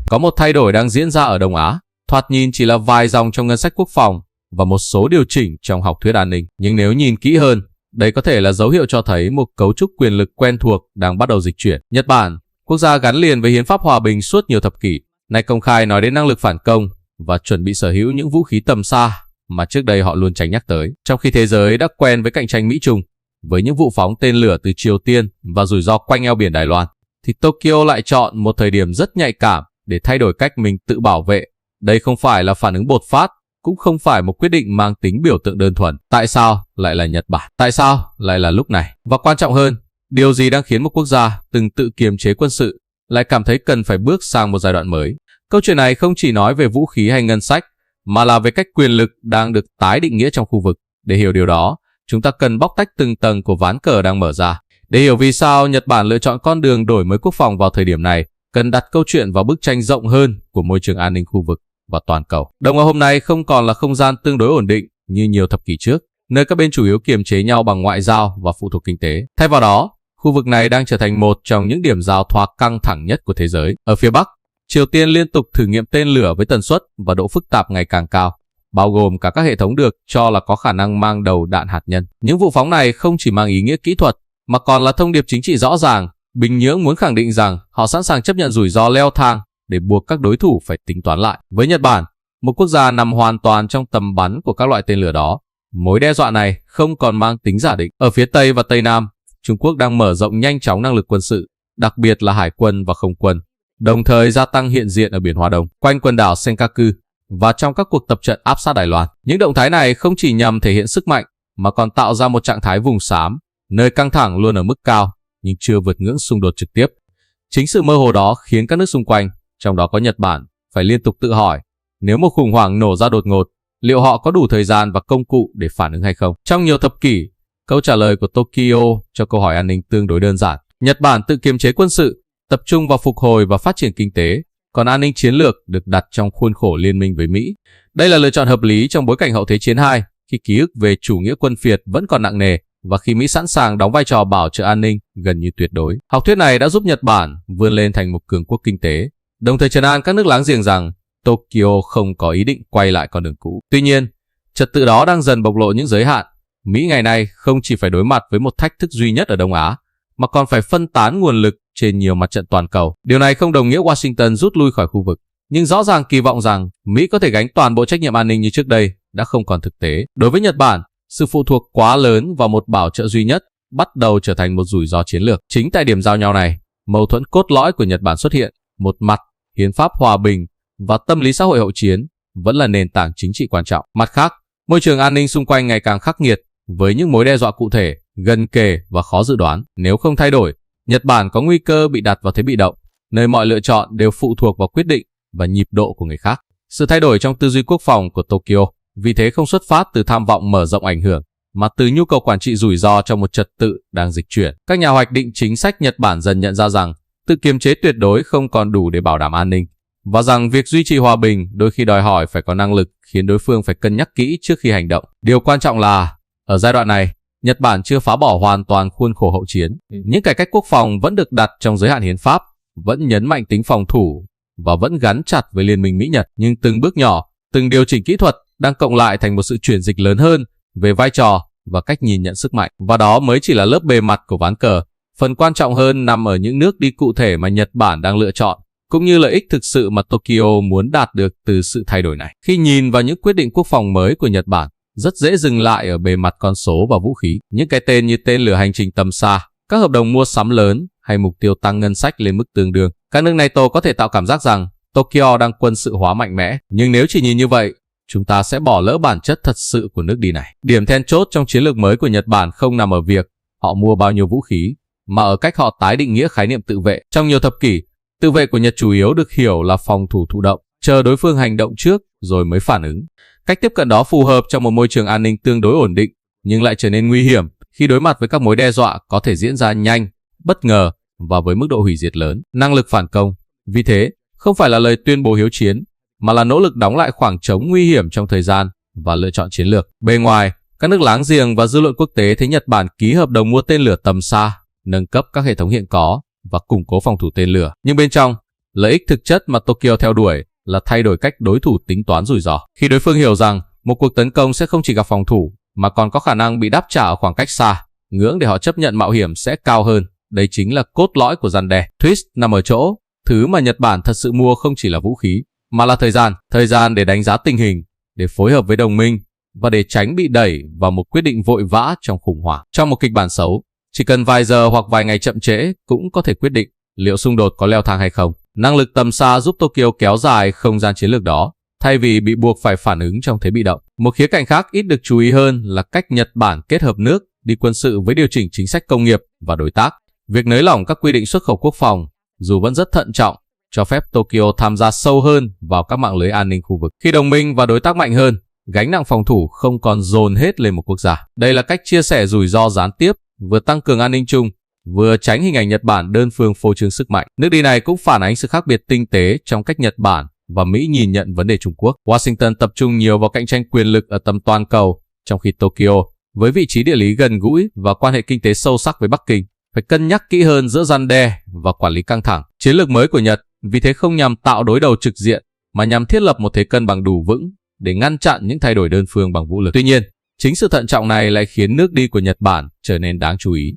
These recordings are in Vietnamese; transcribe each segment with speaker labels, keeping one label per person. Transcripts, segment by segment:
Speaker 1: Có một thay đổi đang diễn ra ở Đông Á, thoạt nhìn chỉ là vài dòng trong ngân sách quốc phòng và một số điều chỉnh trong học thuyết an ninh. Nhưng nếu nhìn kỹ hơn, đây có thể là dấu hiệu cho thấy một cấu trúc quyền lực quen thuộc đang bắt đầu dịch chuyển. Nhật Bản, quốc gia gắn liền với hiến pháp hòa bình suốt nhiều thập kỷ, nay công khai nói đến năng lực phản công và chuẩn bị sở hữu những vũ khí tầm xa mà trước đây họ luôn tránh nhắc tới. Trong khi thế giới đã quen với cạnh tranh Mỹ-Trung, với những vụ phóng tên lửa từ Triều Tiên và rủi ro quanh eo biển Đài Loan, thì Tokyo lại chọn một thời điểm rất nhạy cảm để thay đổi cách mình tự bảo vệ. Đây không phải là phản ứng bột phát, cũng không phải một quyết định mang tính biểu tượng đơn thuần. Tại sao lại là Nhật Bản? Tại sao lại là lúc này? Và quan trọng hơn, điều gì đang khiến một quốc gia từng tự kiềm chế quân sự lại cảm thấy cần phải bước sang một giai đoạn mới? Câu chuyện này không chỉ nói về vũ khí hay ngân sách, mà là về cách quyền lực đang được tái định nghĩa trong khu vực. Để hiểu điều đó, chúng ta cần bóc tách từng tầng của ván cờ đang mở ra. Để hiểu vì sao Nhật Bản lựa chọn con đường đổi mới quốc phòng vào thời điểm này, cần đặt câu chuyện vào bức tranh rộng hơn của môi trường an ninh khu vực và toàn cầu. Đông Á hôm nay không còn là không gian tương đối ổn định như nhiều thập kỷ trước, nơi các bên chủ yếu kiềm chế nhau bằng ngoại giao và phụ thuộc kinh tế. Thay vào đó, khu vực này đang trở thành một trong những điểm giao thoa căng thẳng nhất của thế giới. Ở phía Bắc, Triều Tiên liên tục thử nghiệm tên lửa với tần suất và độ phức tạp ngày càng cao, bao gồm cả các hệ thống được cho là có khả năng mang đầu đạn hạt nhân. Những vụ phóng này không chỉ mang ý nghĩa kỹ thuật, mà còn là thông điệp chính trị rõ ràng. Bình Nhưỡng muốn khẳng định rằng họ sẵn sàng chấp nhận rủi ro leo thang để buộc các đối thủ phải tính toán lại. Với Nhật Bản, một quốc gia nằm hoàn toàn trong tầm bắn của các loại tên lửa đó, mối đe dọa này không còn mang tính giả định. Ở phía Tây và Tây Nam, Trung Quốc đang mở rộng nhanh chóng năng lực quân sự, đặc biệt là hải quân và không quân, đồng thời gia tăng hiện diện ở biển Hoa Đông, quanh quần đảo Senkaku và trong các cuộc tập trận áp sát Đài Loan. Những động thái này không chỉ nhằm thể hiện sức mạnh, mà còn tạo ra một trạng thái vùng xám, nơi căng thẳng luôn ở mức cao nhưng chưa vượt ngưỡng xung đột trực tiếp. Chính sự mơ hồ đó khiến các nước xung quanh, trong đó có Nhật Bản, phải liên tục tự hỏi, nếu một khủng hoảng nổ ra đột ngột, liệu họ có đủ thời gian và công cụ để phản ứng hay không? Trong nhiều thập kỷ, câu trả lời của Tokyo cho câu hỏi an ninh tương đối đơn giản. Nhật Bản tự kiềm chế quân sự, tập trung vào phục hồi và phát triển kinh tế, còn an ninh chiến lược được đặt trong khuôn khổ liên minh với Mỹ. Đây là lựa chọn hợp lý trong bối cảnh hậu Thế chiến II, khi ký ức về chủ nghĩa quân phiệt vẫn còn nặng nề và khi Mỹ sẵn sàng đóng vai trò bảo trợ an ninh gần như tuyệt đối. Học thuyết này đã giúp Nhật Bản vươn lên thành một cường quốc kinh tế, đồng thời trấn an các nước láng giềng rằng Tokyo không có ý định quay lại con đường cũ. Tuy nhiên, trật tự đó đang dần bộc lộ những giới hạn. Mỹ ngày nay không chỉ phải đối mặt với một thách thức duy nhất ở Đông Á, mà còn phải phân tán nguồn lực trên nhiều mặt trận toàn cầu. Điều này không đồng nghĩa Washington rút lui khỏi khu vực, nhưng rõ ràng kỳ vọng rằng Mỹ có thể gánh toàn bộ trách nhiệm an ninh như trước đây đã không còn thực tế. Đối với Nhật Bản, sự phụ thuộc quá lớn vào một bảo trợ duy nhất bắt đầu trở thành một rủi ro chiến lược. Chính tại điểm giao nhau này, mâu thuẫn cốt lõi của Nhật Bản xuất hiện. Một mặt, hiến pháp hòa bình và tâm lý xã hội hậu chiến vẫn là nền tảng chính trị quan trọng. Mặt khác, môi trường an ninh xung quanh ngày càng khắc nghiệt với những mối đe dọa cụ thể, gần kề và khó dự đoán. Nếu không thay đổi, Nhật Bản có nguy cơ bị đặt vào thế bị động, nơi mọi lựa chọn đều phụ thuộc vào quyết định và nhịp độ của người khác. Sự thay đổi trong tư duy quốc phòng của Tokyo vì thế không xuất phát từ tham vọng mở rộng ảnh hưởng, mà từ nhu cầu quản trị rủi ro trong một trật tự đang dịch chuyển. Các nhà hoạch định chính sách Nhật Bản dần nhận ra rằng tự kiềm chế tuyệt đối không còn đủ để bảo đảm an ninh, và rằng việc duy trì hòa bình đôi khi đòi hỏi phải có năng lực khiến đối phương phải cân nhắc kỹ trước khi hành động. Điều quan trọng là, ở giai đoạn này, Nhật Bản chưa phá bỏ hoàn toàn khuôn khổ hậu chiến. Những cải cách quốc phòng vẫn được đặt trong giới hạn hiến pháp, vẫn nhấn mạnh tính phòng thủ và vẫn gắn chặt với liên minh Mỹ-Nhật. Nhưng từng bước nhỏ, từng điều chỉnh kỹ thuật đang cộng lại thành một sự chuyển dịch lớn hơn về vai trò và cách nhìn nhận sức mạnh. Và đó mới chỉ là lớp bề mặt của ván cờ. Phần quan trọng hơn nằm ở những nước đi cụ thể mà Nhật Bản đang lựa chọn, cũng như lợi ích thực sự mà Tokyo muốn đạt được từ sự thay đổi này. Khi nhìn vào những quyết định quốc phòng mới của Nhật Bản, rất dễ dừng lại ở bề mặt con số và vũ khí. Những cái tên như tên lửa hành trình tầm xa, các hợp đồng mua sắm lớn hay mục tiêu tăng ngân sách lên mức tương đương. Các nước NATO có thể tạo cảm giác rằng Tokyo đang quân sự hóa mạnh mẽ, nhưng nếu chỉ nhìn như vậy, chúng ta sẽ bỏ lỡ bản chất thật sự của nước đi này. Điểm then chốt trong chiến lược mới của Nhật Bản không nằm ở việc họ mua bao nhiêu vũ khí, mà ở cách họ tái định nghĩa khái niệm tự vệ. Trong nhiều thập kỷ, tự vệ của Nhật chủ yếu được hiểu là phòng thủ thụ động, chờ đối phương hành động trước rồi mới phản ứng. Cách tiếp cận đó phù hợp trong một môi trường an ninh tương đối ổn định, nhưng lại trở nên nguy hiểm khi đối mặt với các mối đe dọa có thể diễn ra nhanh, bất ngờ và với mức độ hủy diệt lớn. Năng lực phản công, vì thế, không phải là lời tuyên bố hiếu chiến, mà là nỗ lực đóng lại khoảng trống nguy hiểm trong thời gian và lựa chọn chiến lược. Bề ngoài, các nước láng giềng và dư luận quốc tế thấy Nhật Bản ký hợp đồng mua tên lửa tầm xa, nâng cấp các hệ thống hiện có và củng cố phòng thủ tên lửa. Nhưng bên trong, Lợi ích thực chất mà Tokyo theo đuổi là thay đổi cách đối thủ tính toán rủi ro. Khi đối phương hiểu rằng một cuộc tấn công sẽ không chỉ gặp phòng thủ mà còn có khả năng bị đáp trả ở khoảng cách xa, ngưỡng để họ chấp nhận mạo hiểm sẽ cao hơn. Đây chính là cốt lõi của răn đe. Twist nằm ở chỗ, thứ mà Nhật Bản thật sự mua không chỉ là vũ khí, mà là thời gian để đánh giá tình hình, để phối hợp với đồng minh và để tránh bị đẩy vào một quyết định vội vã trong khủng hoảng. Trong một kịch bản xấu, chỉ cần vài giờ hoặc vài ngày chậm trễ cũng có thể quyết định liệu xung đột có leo thang hay không. Năng lực tầm xa giúp Tokyo kéo dài không gian chiến lược đó, thay vì bị buộc phải phản ứng trong thế bị động. Một khía cạnh khác ít được chú ý hơn là cách Nhật Bản kết hợp nước đi quân sự với điều chỉnh chính sách công nghiệp và đối tác. Việc nới lỏng các quy định xuất khẩu quốc phòng, dù vẫn rất thận trọng, cho phép Tokyo tham gia sâu hơn vào các mạng lưới an ninh khu vực. Khi đồng minh và đối tác mạnh hơn, gánh nặng phòng thủ không còn dồn hết lên một quốc gia. Đây là cách chia sẻ rủi ro gián tiếp, vừa tăng cường an ninh chung, vừa tránh hình ảnh Nhật Bản đơn phương phô trương sức mạnh. Nước đi này cũng phản ánh sự khác biệt tinh tế trong cách Nhật Bản và Mỹ nhìn nhận vấn đề Trung Quốc. Washington tập trung nhiều vào cạnh tranh quyền lực ở tầm toàn cầu, trong khi Tokyo, với vị trí địa lý gần gũi và quan hệ kinh tế sâu sắc với Bắc Kinh, phải cân nhắc kỹ hơn giữa răn đe và quản lý căng thẳng. Chiến lược mới của Nhật vì thế không nhằm tạo đối đầu trực diện, mà nhằm thiết lập một thế cân bằng đủ vững để ngăn chặn những thay đổi đơn phương bằng vũ lực. Tuy nhiên, chính sự thận trọng này lại khiến nước đi của Nhật Bản trở nên đáng chú ý.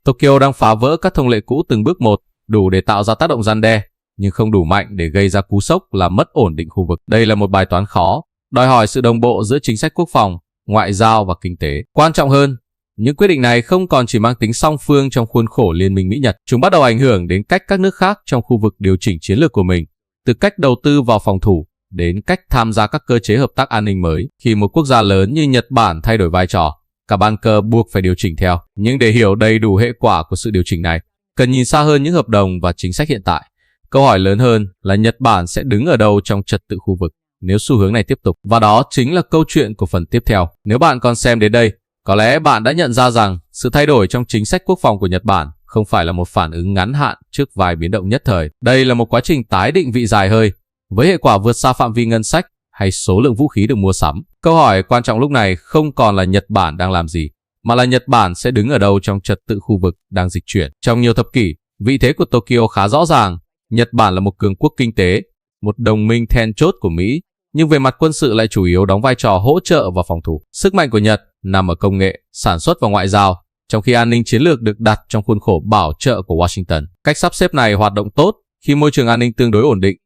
Speaker 1: Tokyo đang phá vỡ các thông lệ cũ từng bước một, đủ để tạo ra tác động răn đe, nhưng không đủ mạnh để gây ra cú sốc làm mất ổn định khu vực. Đây là một bài toán khó, đòi hỏi sự đồng bộ giữa chính sách quốc phòng, ngoại giao và kinh tế. Quan trọng hơn, những quyết định này không còn chỉ mang tính song phương trong khuôn khổ Liên minh Mỹ-Nhật. Chúng bắt đầu ảnh hưởng đến cách các nước khác trong khu vực điều chỉnh chiến lược của mình, từ cách đầu tư vào phòng thủ đến cách tham gia các cơ chế hợp tác an ninh mới. Khi một quốc gia lớn như Nhật Bản thay đổi vai trò, cả ban cờ buộc phải điều chỉnh theo. Nhưng để hiểu đầy đủ hệ quả của sự điều chỉnh này, cần nhìn xa hơn những hợp đồng và chính sách hiện tại. Câu hỏi lớn hơn là Nhật Bản sẽ đứng ở đâu trong trật tự khu vực nếu xu hướng này tiếp tục. Và đó chính là câu chuyện của phần tiếp theo. Nếu bạn còn xem đến đây, có lẽ bạn đã nhận ra rằng sự thay đổi trong chính sách quốc phòng của Nhật Bản không phải là một phản ứng ngắn hạn trước vài biến động nhất thời. Đây là một quá trình tái định vị dài hơi, với hệ quả vượt xa phạm vi ngân sách hay số lượng vũ khí được mua sắm. Câu hỏi quan trọng lúc này không còn là Nhật Bản đang làm gì, mà là Nhật Bản sẽ đứng ở đâu trong trật tự khu vực đang dịch chuyển. Trong nhiều thập kỷ, vị thế của Tokyo khá rõ ràng. Nhật Bản là một cường quốc kinh tế, một đồng minh then chốt của Mỹ, nhưng về mặt quân sự lại chủ yếu đóng vai trò hỗ trợ và phòng thủ. Sức mạnh của Nhật nằm ở công nghệ, sản xuất và ngoại giao, trong khi an ninh chiến lược được đặt trong khuôn khổ bảo trợ của Washington. Cách sắp xếp này hoạt động tốt khi môi trường an ninh tương đối ổn định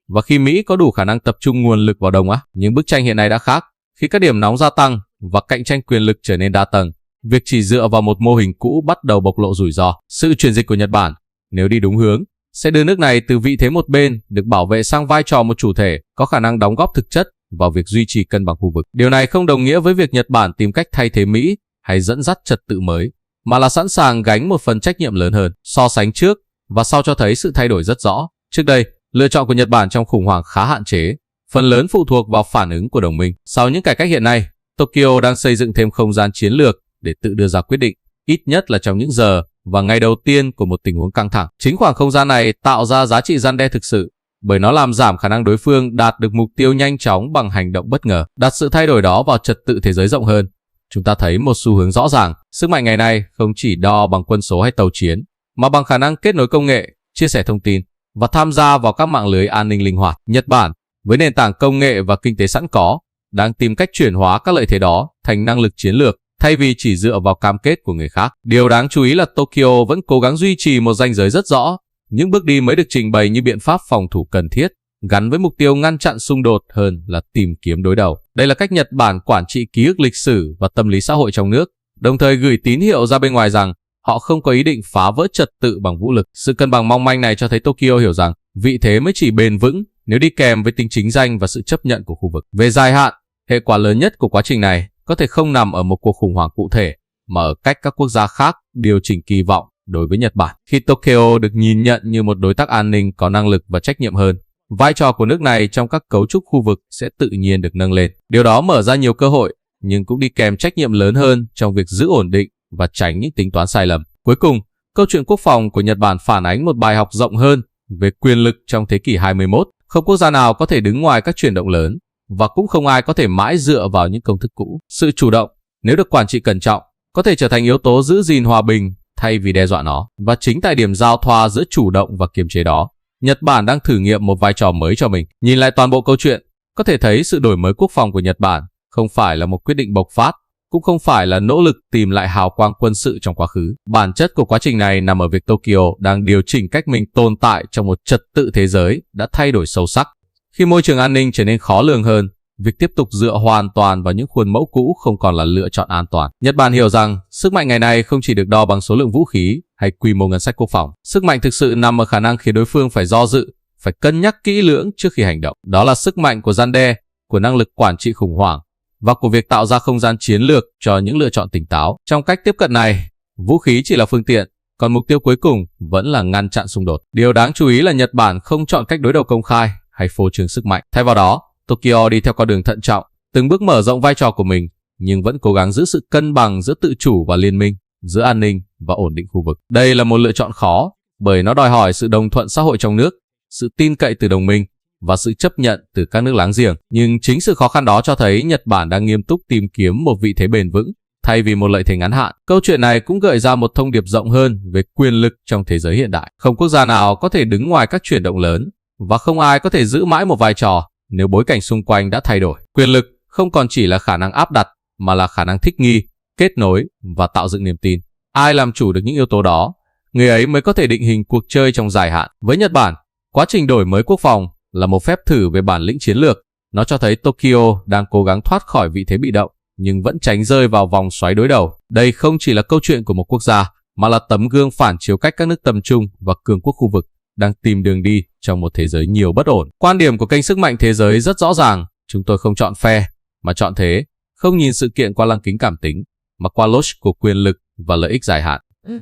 Speaker 1: và khi Mỹ có đủ khả năng tập trung nguồn lực vào Đông Á. Nhưng bức tranh hiện nay đã khác, khi các điểm nóng gia tăng và cạnh tranh quyền lực trở nên đa tầng. Việc chỉ dựa vào một mô hình cũ bắt đầu bộc lộ rủi ro. Sự chuyển dịch của Nhật Bản, nếu đi đúng hướng, sẽ đưa nước này từ vị thế một bên được bảo vệ sang vai trò một chủ thể có khả năng đóng góp thực chất vào việc duy trì cân bằng khu vực. Điều này không đồng nghĩa với việc Nhật Bản tìm cách thay thế Mỹ hay dẫn dắt trật tự mới, mà là sẵn sàng gánh một phần trách nhiệm lớn hơn. So sánh trước và sau cho thấy sự thay đổi rất rõ. Trước đây, lựa chọn của Nhật Bản trong khủng hoảng khá hạn chế, phần lớn phụ thuộc vào phản ứng của đồng minh. Sau những cải cách hiện nay, Tokyo đang xây dựng thêm không gian chiến lược để tự đưa ra quyết định, ít nhất là trong những giờ và ngày đầu tiên của một tình huống căng thẳng. Chính khoảng không gian này tạo ra giá trị răn đe thực sự, bởi nó làm giảm khả năng đối phương đạt được mục tiêu nhanh chóng bằng hành động bất ngờ. Đặt sự thay đổi đó vào trật tự thế giới rộng hơn, chúng ta thấy một xu hướng rõ ràng. Sức mạnh ngày nay không chỉ đo bằng quân số hay tàu chiến, mà bằng khả năng kết nối công nghệ, chia sẻ thông tin và tham gia vào các mạng lưới an ninh linh hoạt. Nhật Bản, với nền tảng công nghệ và kinh tế sẵn có, đang tìm cách chuyển hóa các lợi thế đó thành năng lực chiến lược, thay vì chỉ dựa vào cam kết của người khác. Điều đáng chú ý là Tokyo vẫn cố gắng duy trì một ranh giới rất rõ. Những bước đi mới được trình bày như biện pháp phòng thủ cần thiết, gắn với mục tiêu ngăn chặn xung đột hơn là tìm kiếm đối đầu. Đây là cách Nhật Bản quản trị ký ức lịch sử và tâm lý xã hội trong nước, đồng thời gửi tín hiệu ra bên ngoài rằng họ không có ý định phá vỡ trật tự bằng vũ lực. Sự cân bằng mong manh này cho thấy Tokyo hiểu rằng vị thế mới chỉ bền vững nếu đi kèm với tính chính danh và sự chấp nhận của khu vực. Về dài hạn, hệ quả lớn nhất của quá trình này có thể không nằm ở một cuộc khủng hoảng cụ thể, mà ở cách các quốc gia khác điều chỉnh kỳ vọng đối với Nhật Bản. Khi Tokyo được nhìn nhận như một đối tác an ninh có năng lực và trách nhiệm hơn, vai trò của nước này trong các cấu trúc khu vực sẽ tự nhiên được nâng lên. Điều đó mở ra nhiều cơ hội, nhưng cũng đi kèm trách nhiệm lớn hơn trong việc giữ ổn định và tránh những tính toán sai lầm. Cuối cùng, câu chuyện quốc phòng của Nhật Bản phản ánh một bài học rộng hơn về quyền lực trong thế kỷ 21. Không quốc gia nào có thể đứng ngoài các chuyển động lớn, và cũng không ai có thể mãi dựa vào những công thức cũ. Sự chủ động, nếu được quản trị cẩn trọng, có thể trở thành yếu tố giữ gìn hòa bình thay vì đe dọa nó. Và chính tại điểm giao thoa giữa chủ động và kiềm chế đó, Nhật Bản đang thử nghiệm một vai trò mới cho mình. Nhìn lại toàn bộ câu chuyện, có thể thấy sự đổi mới quốc phòng của Nhật Bản không phải là một quyết định bộc phát, cũng không phải là nỗ lực tìm lại hào quang quân sự trong quá khứ. Bản chất của quá trình này nằm ở việc Tokyo đang điều chỉnh cách mình tồn tại trong một trật tự thế giới đã thay đổi sâu sắc. Khi môi trường an ninh trở nên khó lường hơn, việc tiếp tục dựa hoàn toàn vào những khuôn mẫu cũ không còn là lựa chọn an toàn. Nhật Bản hiểu rằng sức mạnh ngày nay không chỉ được đo bằng số lượng vũ khí hay quy mô ngân sách quốc phòng. Sức mạnh thực sự nằm ở khả năng khiến đối phương phải do dự, phải cân nhắc kỹ lưỡng trước khi hành động. Đó là sức mạnh của răn đe, của năng lực quản trị khủng hoảng và của việc tạo ra không gian chiến lược cho những lựa chọn tỉnh táo. Trong cách tiếp cận này, vũ khí chỉ là phương tiện, còn mục tiêu cuối cùng vẫn là ngăn chặn xung đột. Điều đáng chú ý là Nhật Bản không chọn cách đối đầu công khai hay phô trương sức mạnh. Thay vào đó, Tokyo đi theo con đường thận trọng, từng bước mở rộng vai trò của mình, nhưng vẫn cố gắng giữ sự cân bằng giữa tự chủ và liên minh, giữa an ninh và ổn định khu vực. Đây là một lựa chọn khó, bởi nó đòi hỏi sự đồng thuận xã hội trong nước, sự tin cậy từ đồng minh và sự chấp nhận từ các nước láng giềng. Nhưng chính sự khó khăn đó cho thấy Nhật Bản đang nghiêm túc tìm kiếm một vị thế bền vững, thay vì một lợi thế ngắn hạn. Câu chuyện này cũng gợi ra một thông điệp rộng hơn về quyền lực trong thế giới hiện đại. Không quốc gia nào có thể đứng ngoài các chuyển động lớn, và không ai có thể giữ mãi một vai trò nếu bối cảnh xung quanh đã thay đổi. Quyền lực không còn chỉ là khả năng áp đặt, mà là khả năng thích nghi, kết nối và tạo dựng niềm tin. Ai làm chủ được những yếu tố đó, người ấy mới có thể định hình cuộc chơi trong dài hạn. Với Nhật Bản, quá trình đổi mới quốc phòng là một phép thử về bản lĩnh chiến lược. Nó cho thấy Tokyo đang cố gắng thoát khỏi vị thế bị động, nhưng vẫn tránh rơi vào vòng xoáy đối đầu. Đây không chỉ là câu chuyện của một quốc gia, mà là tấm gương phản chiếu cách các nước tầm trung và cường quốc khu vực đang tìm đường đi trong một thế giới nhiều bất ổn. Quan điểm của kênh Sức mạnh Thế giới rất rõ ràng, chúng tôi không chọn phe, mà chọn thế, không nhìn sự kiện qua lăng kính cảm tính, mà qua logic của quyền lực và lợi ích dài hạn.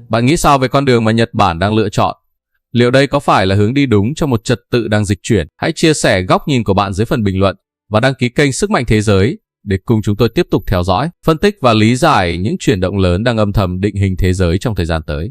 Speaker 1: Bạn nghĩ sao về con đường mà Nhật Bản đang lựa chọn? Liệu đây có phải là hướng đi đúng cho một trật tự đang dịch chuyển? Hãy chia sẻ góc nhìn của bạn dưới phần bình luận và đăng ký kênh Sức mạnh Thế giới để cùng chúng tôi tiếp tục theo dõi, phân tích và lý giải những chuyển động lớn đang âm thầm định hình thế giới trong thời gian tới.